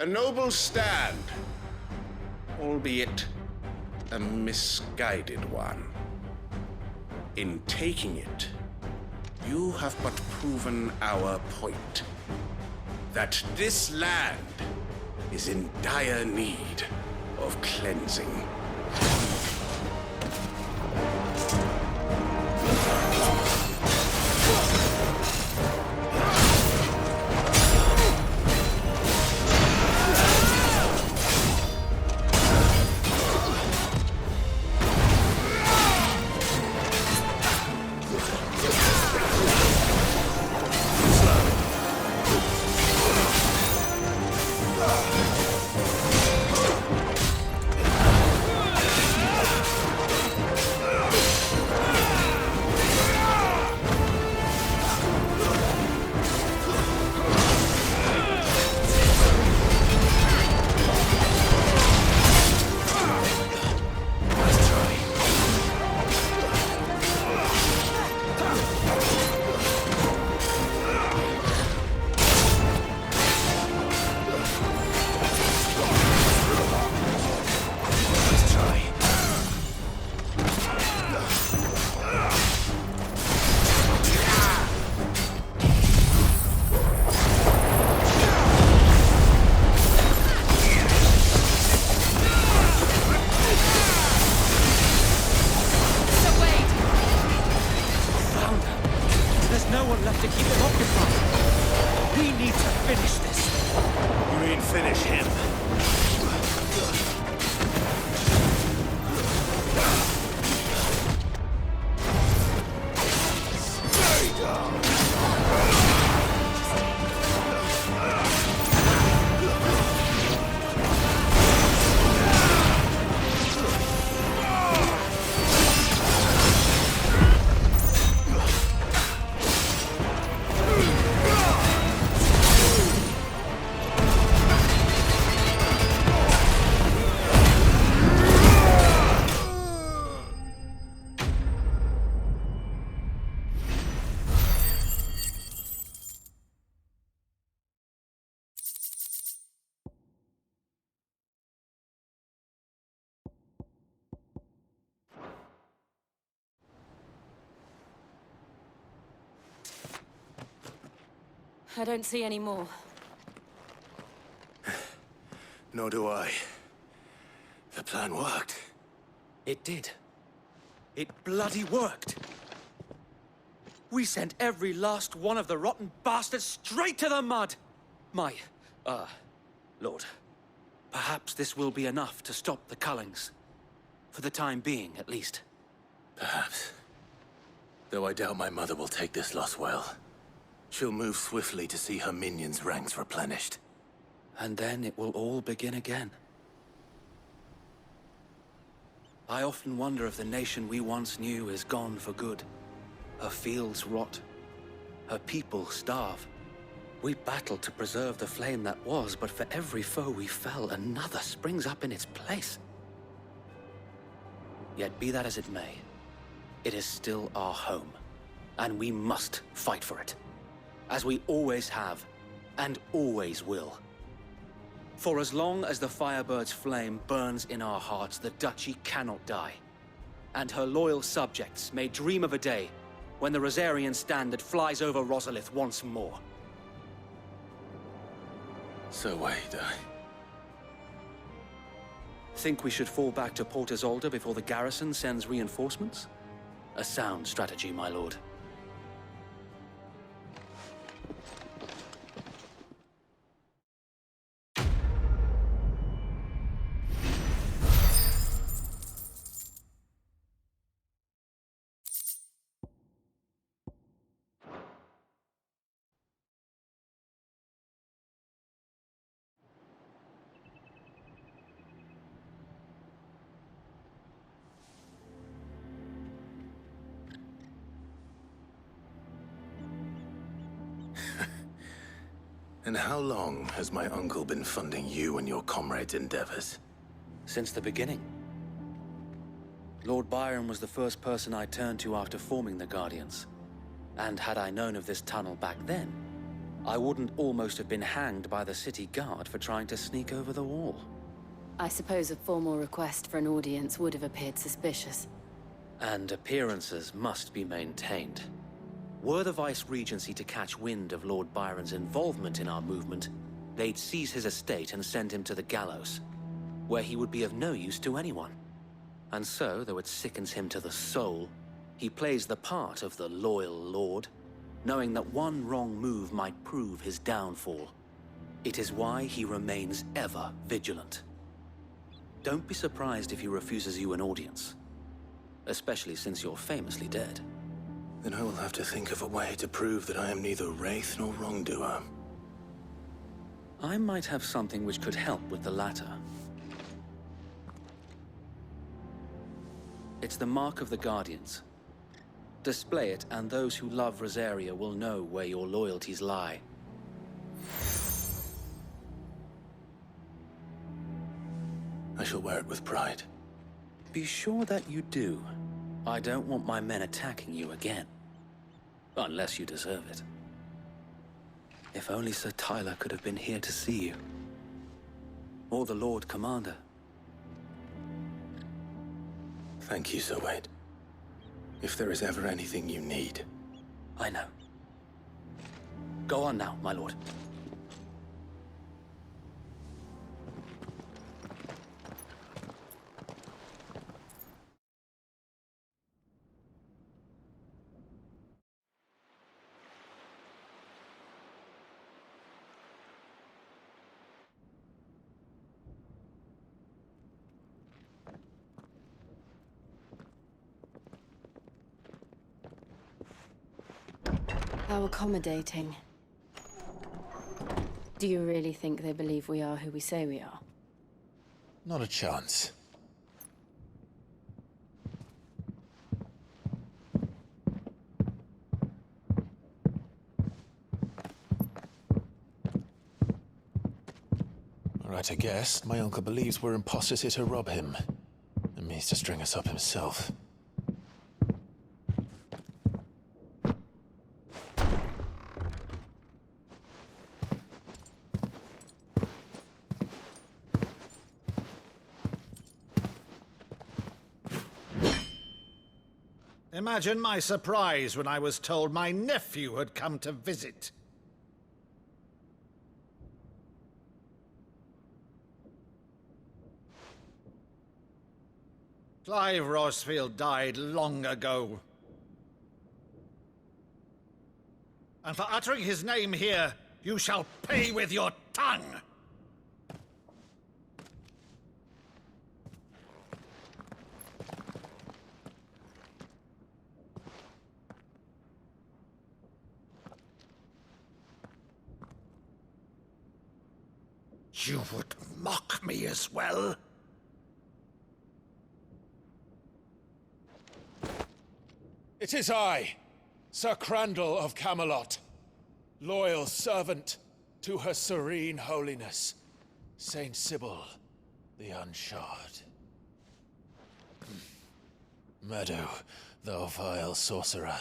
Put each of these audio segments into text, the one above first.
A noble stand, albeit a misguided one. In taking it, you have but proven our point, that this land is in dire need of cleansing. I don't see any more. Nor do I. The plan worked. It did. It bloody worked. We sent every last one of the rotten bastards straight to the mud! Lord, perhaps this will be enough to stop the Cullings. For the time being, at least. Perhaps. Though I doubt my mother will take this loss well. She'll move swiftly to see her minions' ranks replenished. And then it will all begin again. I often wonder if the nation we once knew is gone for good. Her fields rot. Her people starve. We battled to preserve the flame that was, but for every foe we fell, another springs up in its place. Yet be that as it may, it is still our home, and we must fight for it. As we always have, and always will. For as long as the Firebird's flame burns in our hearts, the Duchy cannot die. And her loyal subjects may dream of a day when the Rosarian standard flies over Rosalith once more. So wait, Think we should fall back to Port Isolde before the garrison sends reinforcements? A sound strategy, my lord. And how long has my uncle been funding you and your comrades' endeavors? Since the beginning. Lord Byron was the first person I turned to after forming the Guardians. And had I known of this tunnel back then, I wouldn't almost have been hanged by the city guard for trying to sneak over the wall. I suppose a formal request for an audience would have appeared suspicious. And appearances must be maintained. Were the Vice-Regency to catch wind of Lord Byron's involvement in our movement, they'd seize his estate and send him to the gallows, where he would be of no use to anyone. And so, though it sickens him to the soul, he plays the part of the loyal lord, knowing that one wrong move might prove his downfall. It is why he remains ever vigilant. Don't be surprised if he refuses you an audience, especially since you're famously dead. Then I will have to think of a way to prove that I am neither wraith nor wrongdoer. I might have something which could help with the latter. It's the Mark of the Guardians. Display it, and those who love Rosaria will know where your loyalties lie. I shall wear it with pride. Be sure that you do. I don't want my men attacking you again. Unless you deserve it. If only Sir Tyler could have been here to see you. Or the Lord Commander. Thank you, Sir Wade. If there is ever anything you need. I know. Go on now, my lord. How accommodating. Do you really think they believe we are who we say we are? Not a chance. Alright, I guess. My uncle believes we're imposters here to rob him. And means to string us up himself. Imagine my surprise when I was told my nephew had come to visit. Clive Rosfield died long ago. And for uttering his name here, you shall pay with your tongue! You would mock me as well? It is I, Sir Crandall of Camelot, loyal servant to Her Serene Holiness, Saint Sybil the Unshod. Meadow, thou vile sorcerer,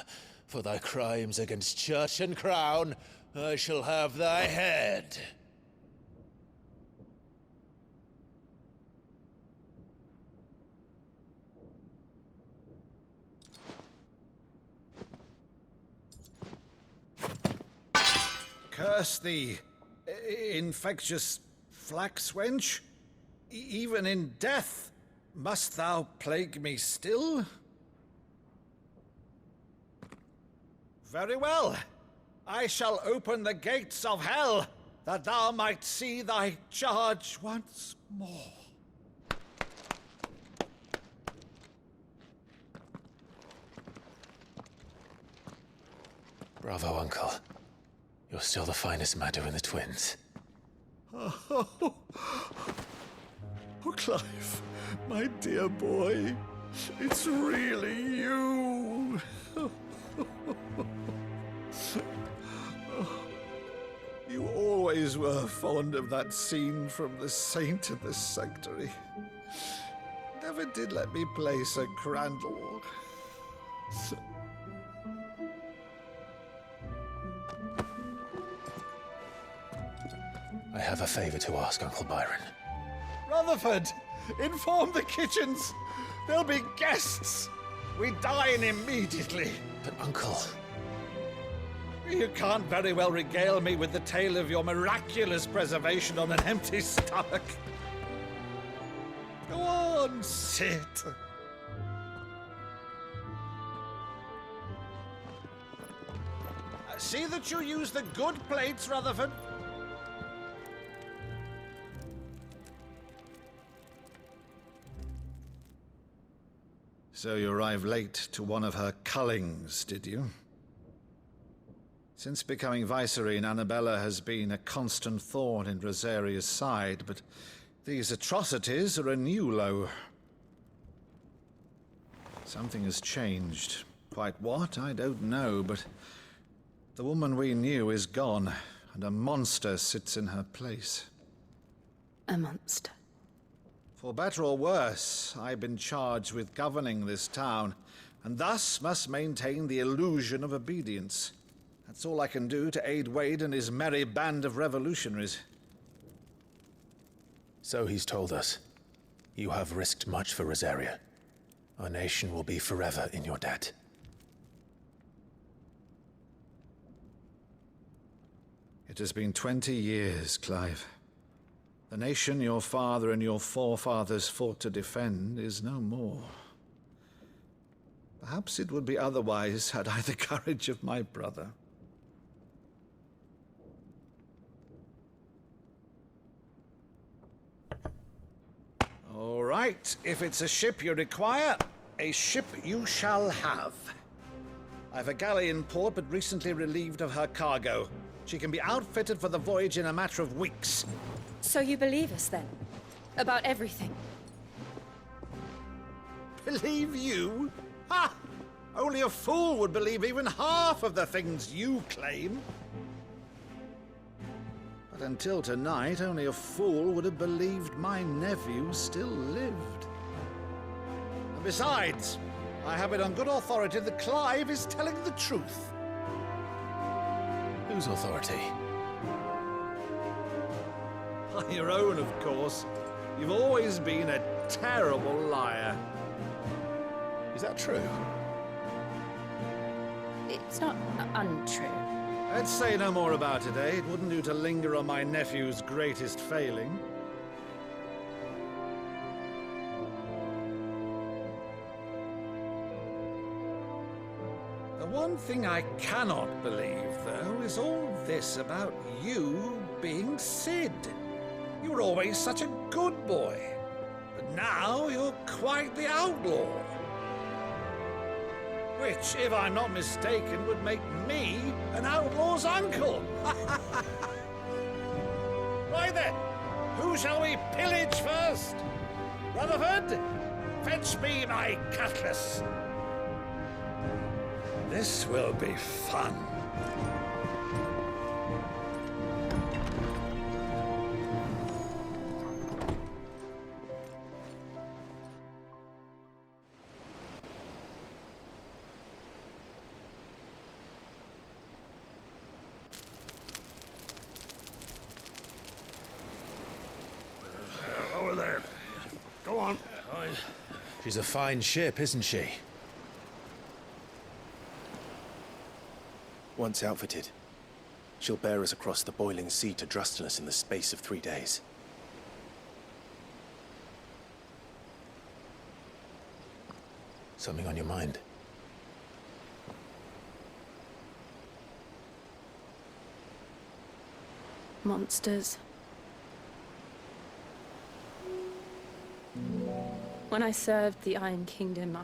for thy crimes against church and crown, I shall have thy head. Curse thee, infectious flax wench. Even in death, must thou plague me still? Very well. I shall open the gates of hell, that thou might see thy charge once more. Bravo, Uncle. You're still the finest Meadow in the twins. Oh, Clive, my dear boy, it's really you. You always were fond of that scene from The Saint in the Sanctuary. Never did let me play Sir Crandall. I have a favor to ask, Uncle Byron. Rutherford, inform the kitchens. There'll be guests. We dine immediately. But, Uncle... You can't very well regale me with the tale of your miraculous preservation on an empty stomach. Go on, sit. See that you use the good plates, Rutherford. So you arrived late to one of her cullings, did you? Since becoming Vicereine, Annabella has been a constant thorn in Rosaria's side, but these atrocities are a new low. Something has changed. Quite what, I don't know, but the woman we knew is gone, and a monster sits in her place. A monster. For better or worse, I've been charged with governing this town, and thus must maintain the illusion of obedience. That's all I can do to aid Wade and his merry band of revolutionaries. So he's told us. You have risked much for Rosaria. Our nation will be forever in your debt. It has been 20 years, Clive. The nation your father and your forefathers fought to defend is no more. Perhaps it would be otherwise had I the courage of my brother. All right, if it's a ship you require, a ship you shall have. I've a galley in port, but recently relieved of her cargo. She can be outfitted for the voyage in a matter of weeks. So you believe us, then? About everything? Believe you? Ha! Only a fool would believe even half of the things you claim. But until tonight, only a fool would have believed my nephew still lived. And besides, I have it on good authority that Clive is telling the truth. Whose authority? On your own, of course. You've always been a terrible liar. Is that true? It's not untrue. Let's say no more about it, eh? It wouldn't do to linger on my nephew's greatest failing. The one thing I cannot believe, though, is all this about you being Sid. You were always such a good boy, but now you're quite the outlaw. Which, if I'm not mistaken, would make me an outlaw's uncle. Why then, who shall we pillage first? Rutherford, fetch me my cutlass. This will be fun. Over there. Go on. She's a fine ship, isn't she? Once outfitted, she'll bear us across the boiling sea to Drustenus in the space of 3 days. Something on your mind? Monsters. When I served the Iron Kingdom,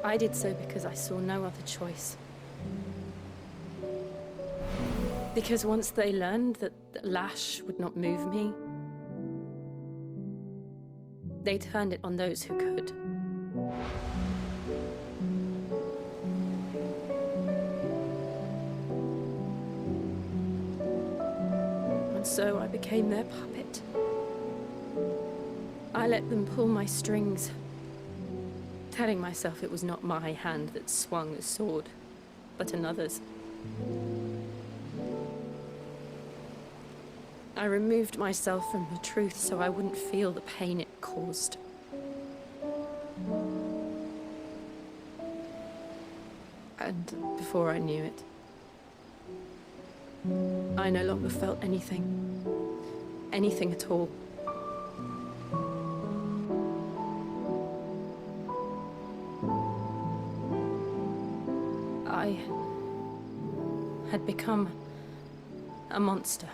I did so because I saw no other choice. Because once they learned that the lash would not move me, they turned it on those who could. And so I became their puppet. I let them pull my strings, telling myself it was not my hand that swung the sword, but another's. I removed myself from the truth so I wouldn't feel the pain it caused. And before I knew it, I no longer felt anything. Anything at all. I had become a monster.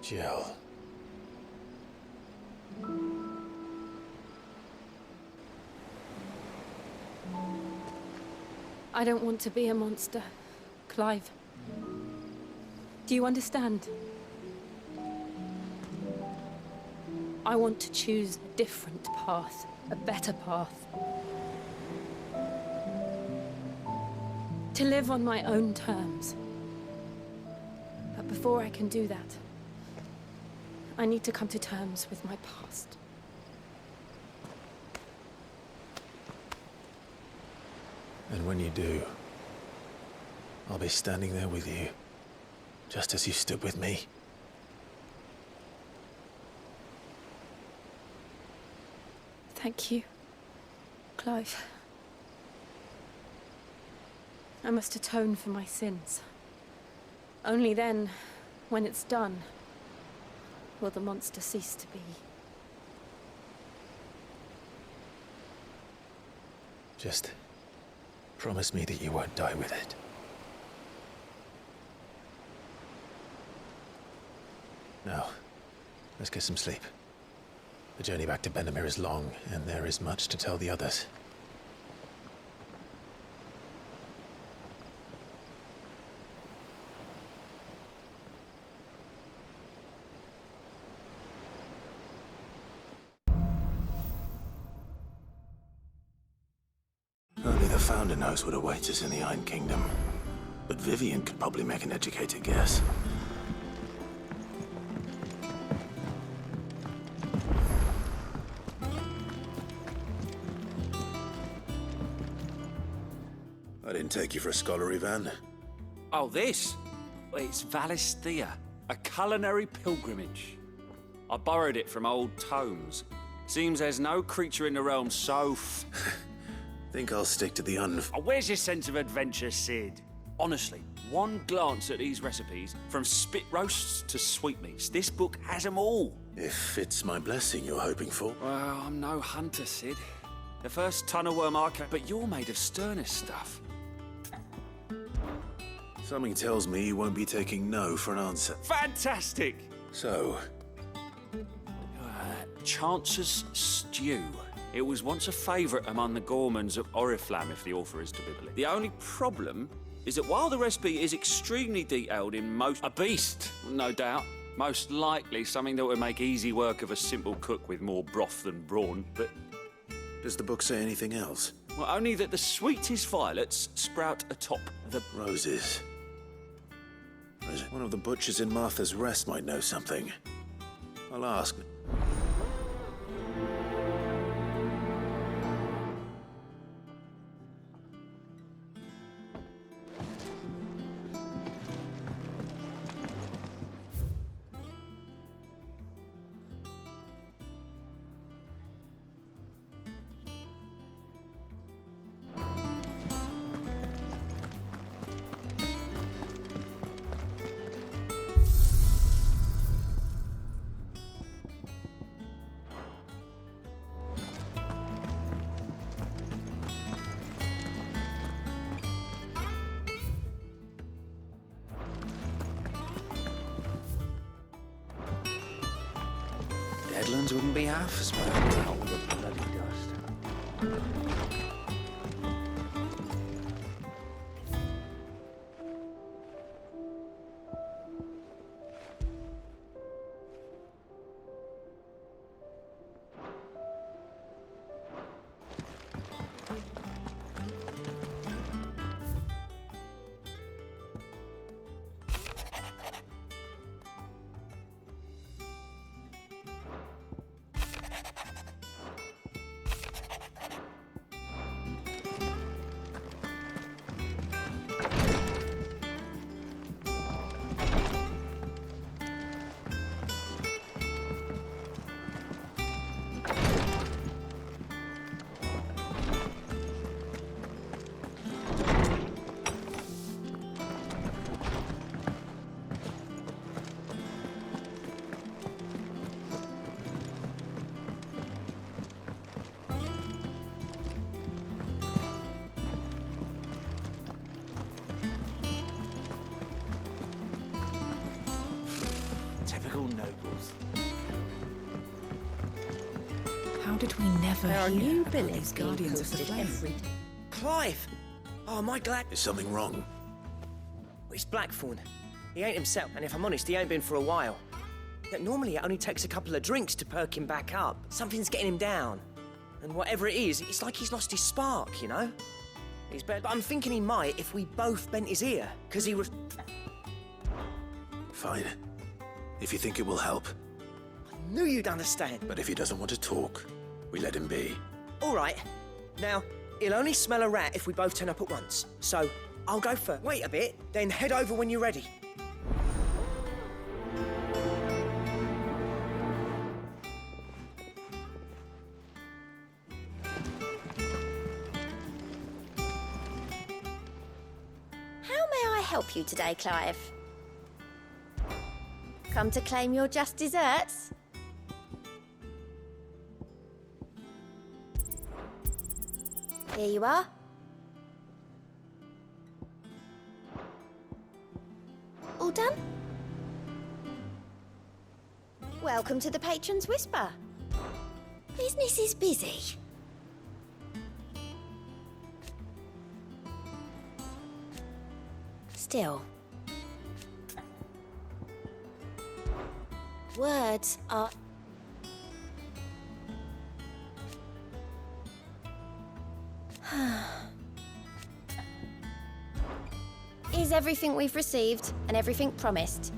Jill. I don't want to be a monster, Clive. Do you understand? I want to choose a different path, a better path. To live on my own terms. But before I can do that, I need to come to terms with my past. And when you do, I'll be standing there with you, just as you stood with me. Thank you, Clive. I must atone for my sins. Only then, when it's done, will the monster cease to be. Just promise me that you won't die with it. Now, let's get some sleep. The journey back to Benamir is long, and there is much to tell the others. Only the Founder knows what awaits us in the Iron Kingdom. But Vivian could probably make an educated guess. I didn't take you for a scholarly van. Oh, this? It's Valisthea, a culinary pilgrimage. I borrowed it from old tomes. Seems there's no creature in the realm so Think I'll stick to the Oh, where's your sense of adventure, Sid? Honestly, one glance at these recipes, from spit roasts to sweetmeats, this book has them all. If it's my blessing you're hoping for. Well, I'm no hunter, Sid. The first tunnel worm I came, but you're made of sterner stuff. Something tells me you won't be taking no for an answer. Fantastic! So, Chance's Stew. It was once a favourite among the gourmands of Oriflamme, if the author is to be believed. The only problem is that while the recipe is extremely detailed in most... A beast, no doubt. Most likely something that would make easy work of a simple cook with more broth than brawn, but... does the book say anything else? Well, only that the sweetest violets sprout atop the... Roses. One of the butchers in Martha's Rest might know something. I'll ask. Deadlands wouldn't be half as bad. Oh, the bloody dust. typical nobles. How did we never There are hear new about billets these being guardians of the posted flame? every day. Clive! Oh, am I glad? Is something wrong? It's Blackthorn. He ain't himself, and if I'm honest, he ain't been for a while. Yet normally it only takes a couple of drinks to perk him back up. Something's getting him down. And whatever it is, it's like he's lost his spark, you know? He's better. But I'm thinking he might if we both bent his ear, because he was... Fine. If you think it will help. I knew you'd understand. But if he doesn't want to talk, we let him be. All right. Now, he'll only smell a rat if we both turn up at once. So, I'll go first. Wait a bit, then head over when you're ready. How may I help you today, Clive? Come to claim your just desserts? Here you are. All done? Welcome to the Patron's Whisper. Business is busy. Still. Words are... Is everything we've received and everything promised?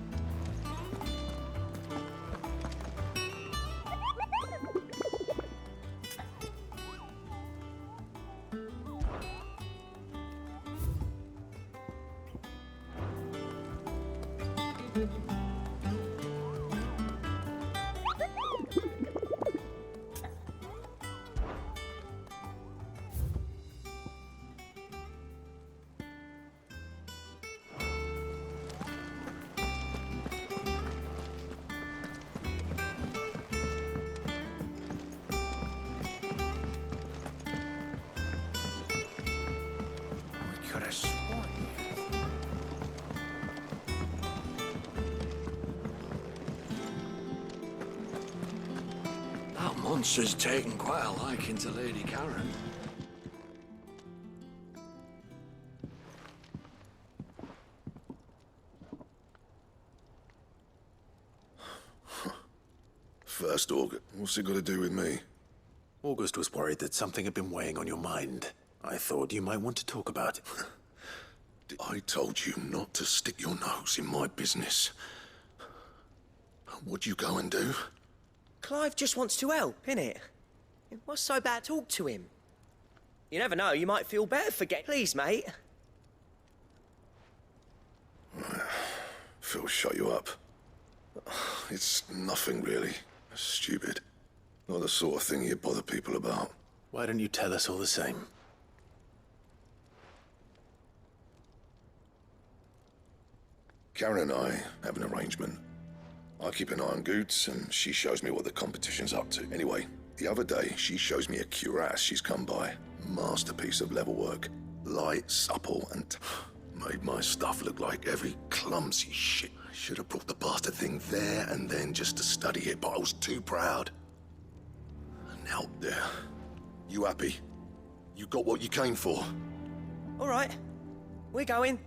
That monster's taken quite a liking to Lady Karen. First, August. What's it got to do with me? August was worried that something had been weighing on your mind. I thought you might want to talk about it. I told you not to stick your nose in my business. What'd you go and do? Clive just wants to help, innit? What's so bad? Talk to him. You never know, you might feel better for Please, mate. Phil, shut you up. It's nothing, really. Stupid. Not the sort of thing you bother people about. Why don't you tell us all the same? Karen and I have an arrangement. I keep an eye on Goots, and she shows me what the competition's up to. Anyway, the other day, she shows me a cuirass she's come by. Masterpiece of level work. Light, supple, and made my stuff look like every clumsy shit. I should have brought the bastard thing there and then just to study it, but I was too proud. And now, there. You happy? You got what you came for? All right, we're going.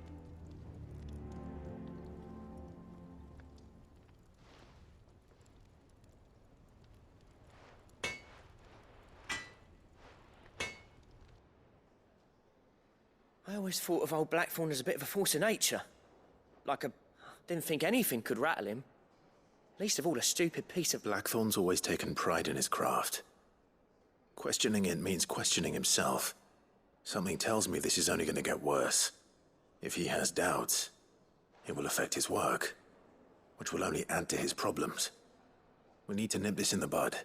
I always thought of old Blackthorn as a bit of a force of nature. Didn't think anything could rattle him. Least of all a stupid piece of... Blackthorn's always taken pride in his craft. Questioning it means questioning himself. Something tells me this is only going to get worse. If he has doubts, it will affect his work, which will only add to his problems. We need to nip this in the bud.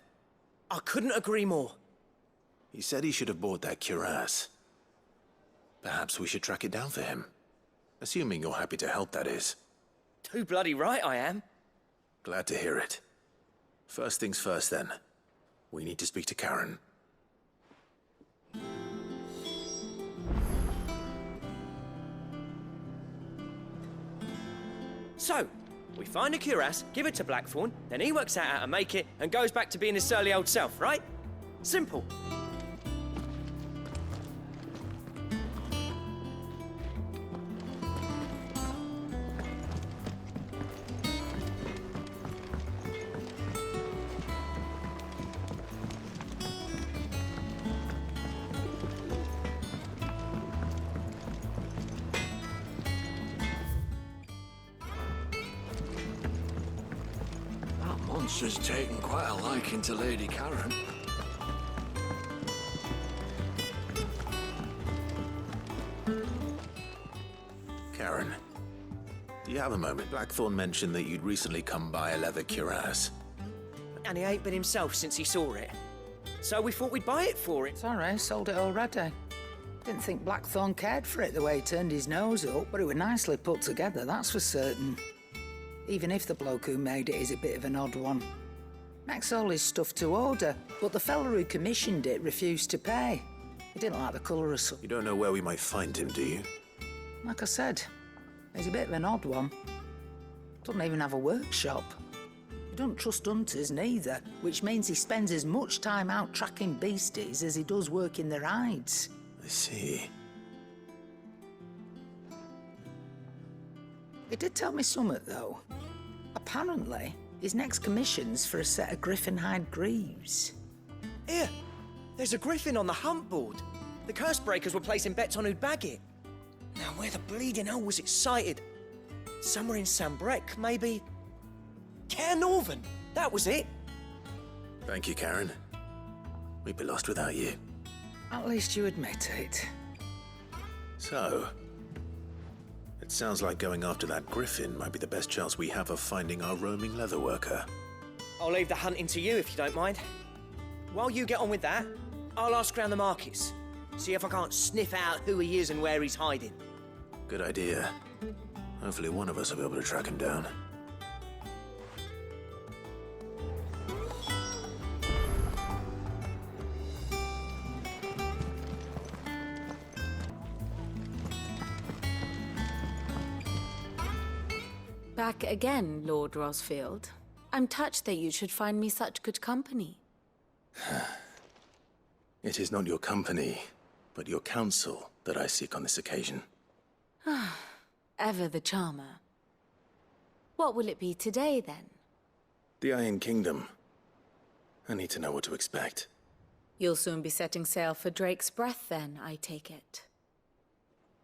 I couldn't agree more. He said he should have bought that cuirass. Perhaps we should track it down for him. Assuming you're happy to help, that is. Too bloody right I am. Glad to hear it. First things first, then. We need to speak to Karen. So, We find a cuirass, give it to Blackthorn, then he works out how to make it and goes back to being his surly old self, right? Simple. Monster's taken quite a liking to Lady Karen. Karen, do you have a moment? Blackthorn mentioned that you'd recently come by a leather cuirass. And he ain't been himself since he saw it. So we thought we'd buy it for him. Sorry, sold it already. Didn't think Blackthorn cared for it the way he turned his nose up, but it was nicely put together, that's for certain. Even if the bloke who made it is a bit of an odd one. Makes all his stuff to order, but the fella who commissioned it refused to pay. He didn't like the colour or something. You don't know where we might find him, do you? Like I said, he's a bit of an odd one. Doesn't even have a workshop. He don't trust hunters neither, which means he spends as much time out tracking beasties as he does working their hides. I see. He did tell me something, though. Apparently, his next commission's for a set of griffin hide greaves. Here, there's a griffin on the hunt board. The curse breakers were placing bets on who'd bag it. Now, where the bleeding hell was it sighted? Somewhere in Sambrec, maybe? Care Northern, that was it. Thank you, Karen. We'd be lost without you. At least you admit it. So, it sounds like going after that griffin might be the best chance we have of finding our roaming leatherworker. I'll leave the hunting to you if you don't mind. While you get on with that, I'll ask around the markets. See if I can't sniff out who he is and where he's hiding. Good idea. Hopefully one of us will be able to track him down. Back again, Lord Rosfield. I'm touched that you should find me such good company. It is not your company, but your counsel that I seek on this occasion. Ever the charmer. What will it be today, then? The Iron Kingdom. I need to know what to expect. You'll soon be setting sail for Drake's Breath, then, I take it.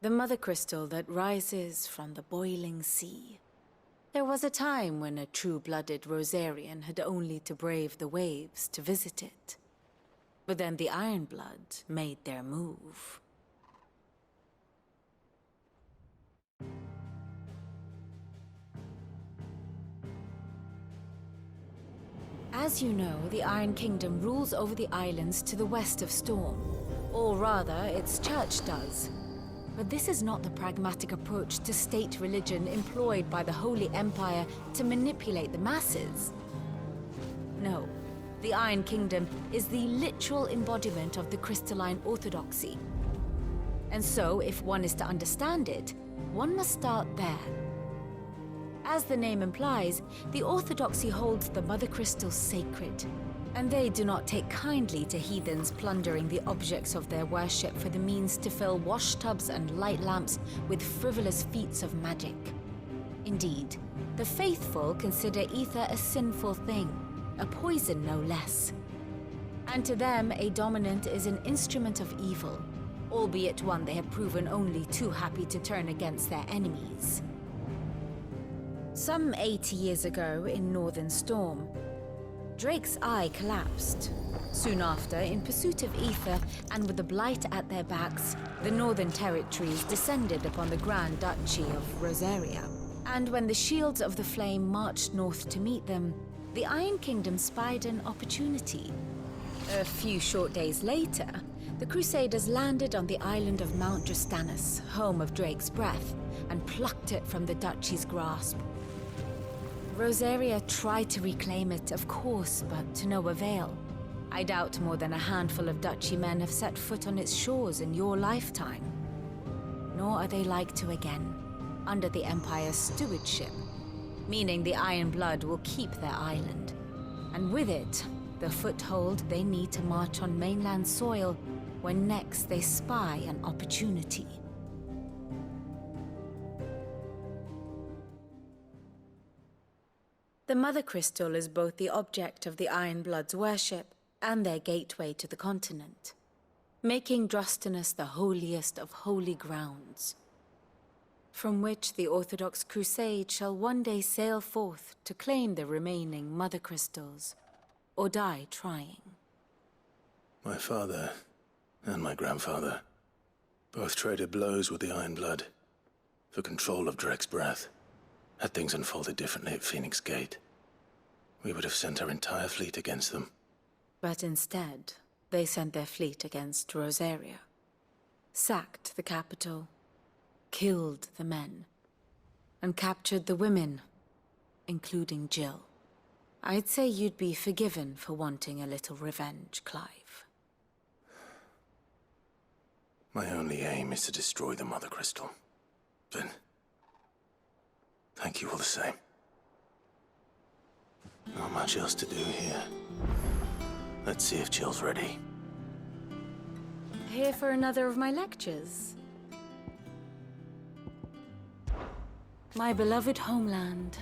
The mother crystal that rises from the boiling sea. There was a time when a true-blooded Rosarian had only to brave the waves to visit it. But then the Ironblood made their move. As you know, the Iron Kingdom rules over the islands to the west of Storm. Or rather, its church does. But this is not the pragmatic approach to state religion employed by the Holy Empire to manipulate the masses. No, the Iron Kingdom is the literal embodiment of the crystalline orthodoxy. And so, if one is to understand it, one must start there. As the name implies, the orthodoxy holds the Mother Crystal sacred, and they do not take kindly to heathens plundering the objects of their worship for the means to fill washtubs and light lamps with frivolous feats of magic. Indeed, the faithful consider ether a sinful thing, a poison no less. And to them, a dominant is an instrument of evil, albeit one they have proven only too happy to turn against their enemies. Some 80 years ago in Northern Storm, Drake's eye collapsed. Soon after, in pursuit of ether and with the blight at their backs, the Northern Territories descended upon the Grand Duchy of Rosaria. And when the Shields of the Flame marched north to meet them, the Iron Kingdom spied an opportunity. A few short days later, the Crusaders landed on the island of Mount Justanus, home of Drake's Breath, and plucked it from the Duchy's grasp. Rosaria tried to reclaim it, of course, but to no avail. I doubt more than a handful of Duchy men have set foot on its shores in your lifetime. Nor are they like to again, under the Empire's stewardship. meaning the Iron Blood will keep their island. And with it, the foothold they need to march on mainland soil when next they spy an opportunity. The Mother Crystal is both the object of the Iron Blood's worship and their gateway to the continent, making Drustinus the holiest of holy grounds, from which the Orthodox Crusade shall one day sail forth to claim the remaining Mother Crystals, or die trying. My father and my grandfather both traded blows with the Iron Blood for control of Drek's breath. Had things unfolded differently at Phoenix Gate, we would have sent our entire fleet against them. But instead, they sent their fleet against Rosaria, sacked the capital, killed the men, and captured the women, including Jill. I'd say you'd be forgiven for wanting a little revenge, Clive. My only aim is to destroy the Mother Crystal. But thank you all the same. Not much else to do here. Let's see if Jill's ready. Here for another of my lectures? My beloved homeland.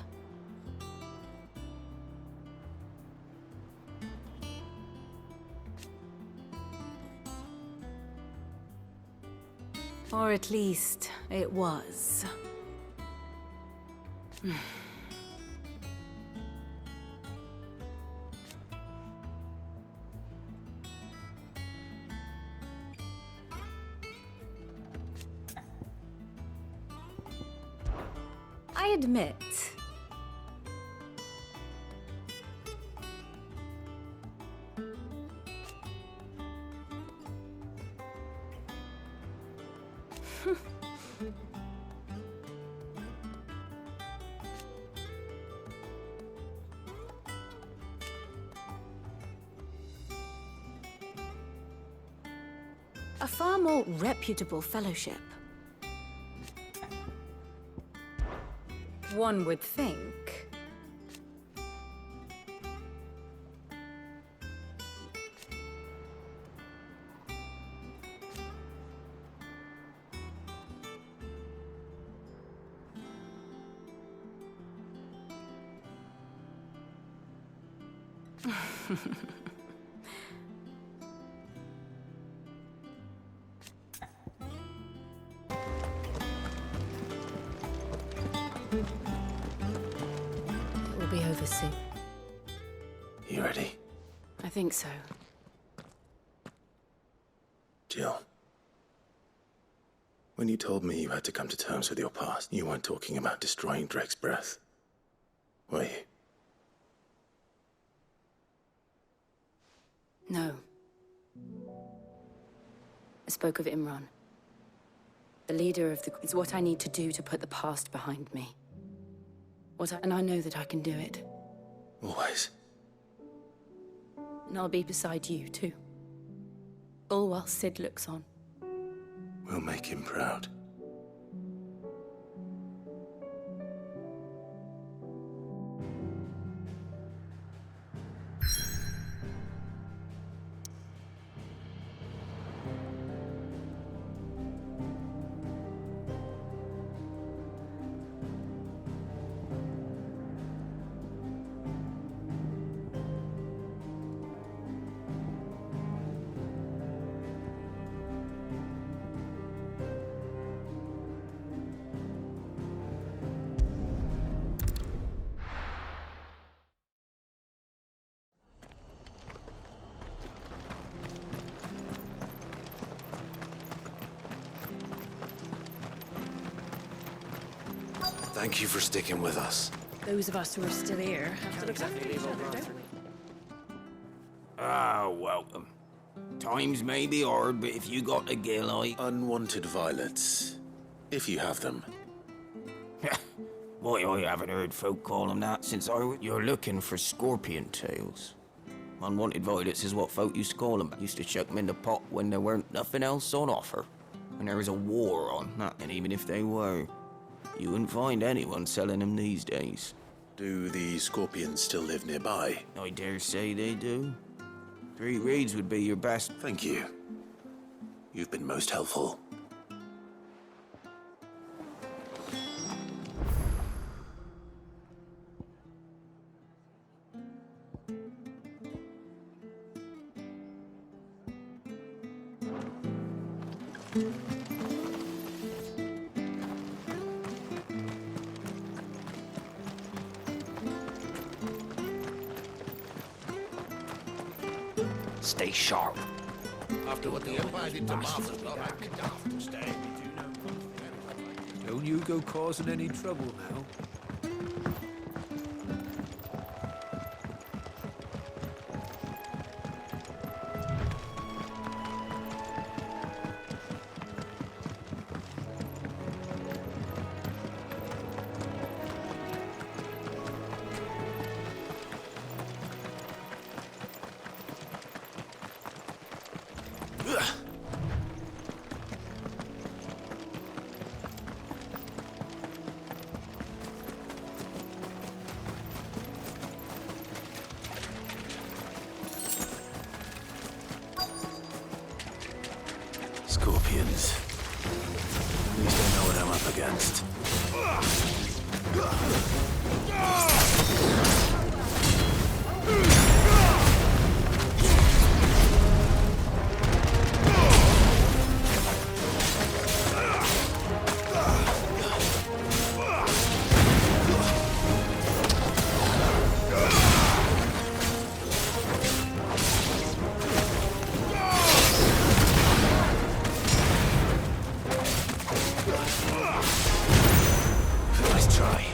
Or at least, it was. I admit, a far more reputable fellowship. One would think. It will be over soon. You ready? I think so. Jill. When you told me you had to come to terms with your past, you weren't talking about destroying Drek's breath, were you? No. I spoke of Imran. The leader of the... It's what I need to do to put the past behind me. And I know that I can do it. Always. And I'll be beside you, too. All while Sid looks on. We'll make him proud. Thank you for sticking with us. Those of us who are still here have to look after each other, don't we? Ah, welcome. Times may be hard, but if you got the gill, Unwanted violets. If you have them. Boy, I haven't heard folk call them that since You're looking for scorpion tails. Unwanted violets is what folk used to call them. Used to chuck them in the pot when there weren't nothing else on offer. When there was a war on, and even if they were, you wouldn't find anyone selling them these days. Do the scorpions still live nearby? I dare say they do. 3 reeds would be your best. Thank you. You've been most helpful. Stay sharp. After what the Empire did to Martha, Don't you go causing any trouble now. Scorpions. At least I know what I'm up against. Nice try.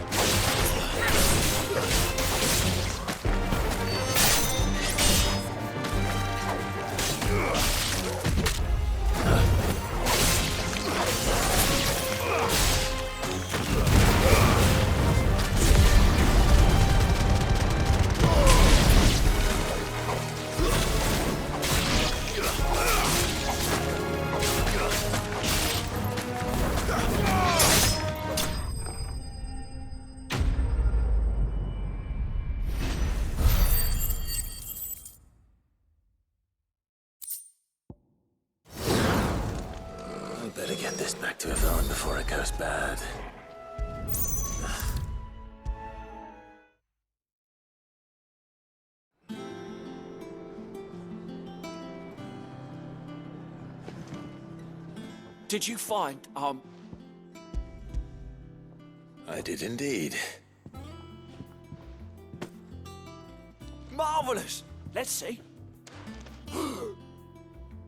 I better get this back to Yvonne before it goes bad. Did you find, I did indeed. Marvellous! Let's see.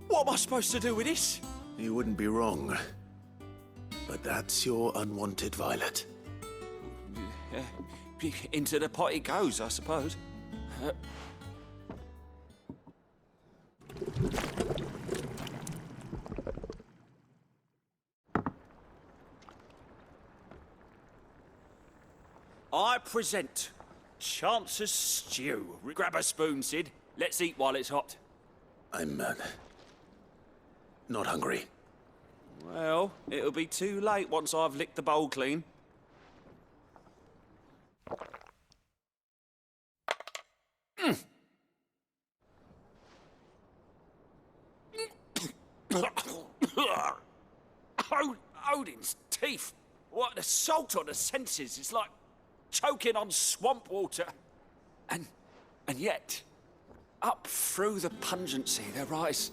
What am I supposed to do with this? You wouldn't be wrong. But that's your unwanted violet. Into the pot it goes, I suppose. I present Chance's stew. Grab a spoon, Sid. Let's eat while it's hot. I'm, not hungry. Well, it'll be too late once I've licked the bowl clean. Odin's teeth. What an assault on the senses. It's like choking on swamp water. And yet, up through the pungency there rise.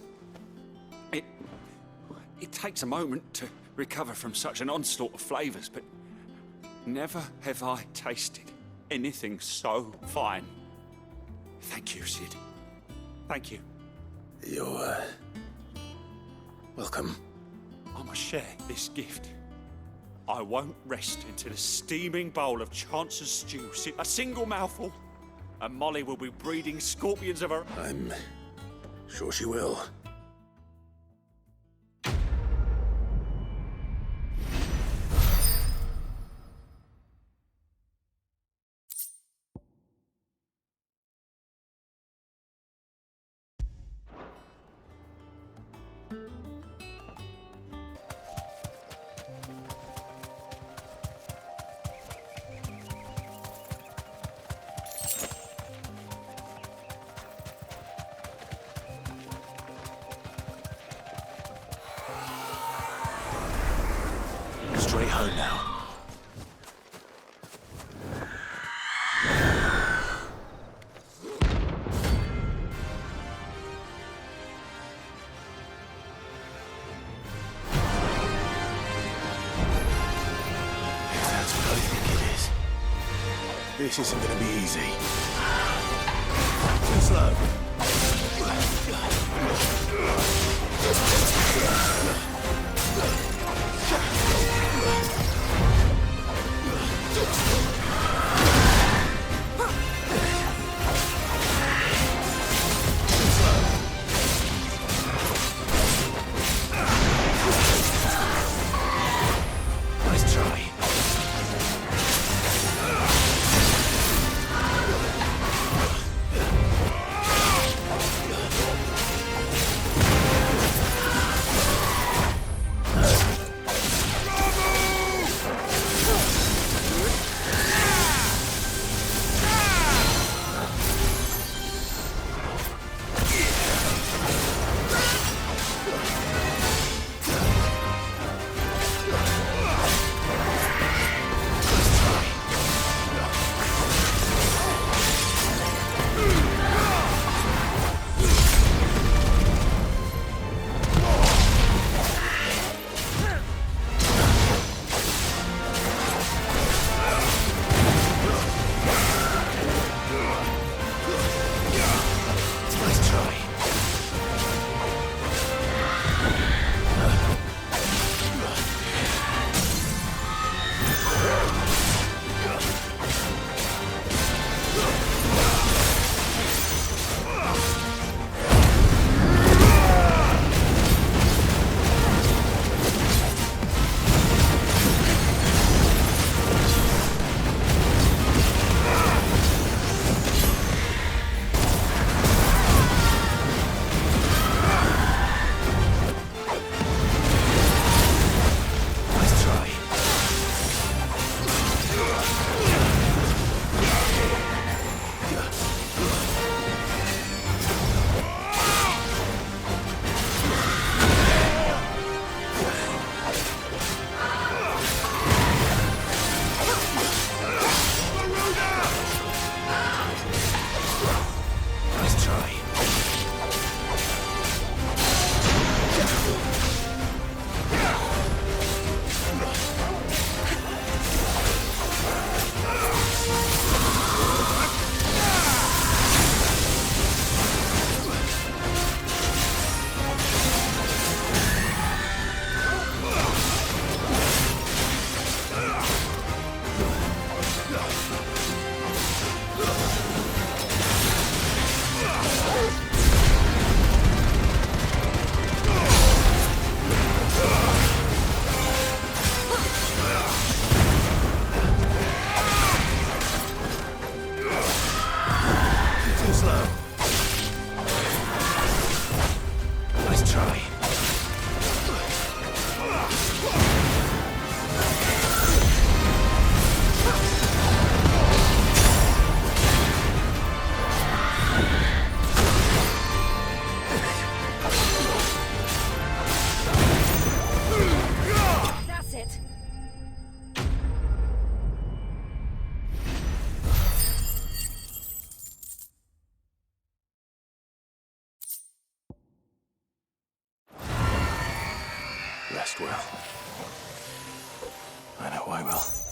It takes a moment to recover from such an onslaught of flavours, but never have I tasted anything so fine. Thank you, Sid. Thank you. You're, welcome. I must share this gift. I won't rest until a steaming bowl of Chance's stew. A single mouthful, and Molly will be breeding scorpions of her... I'm sure she will. straight home now. If that's what I think it is, this isn't gonna be easy. Too slow. Nice try. Rest well. I know I will.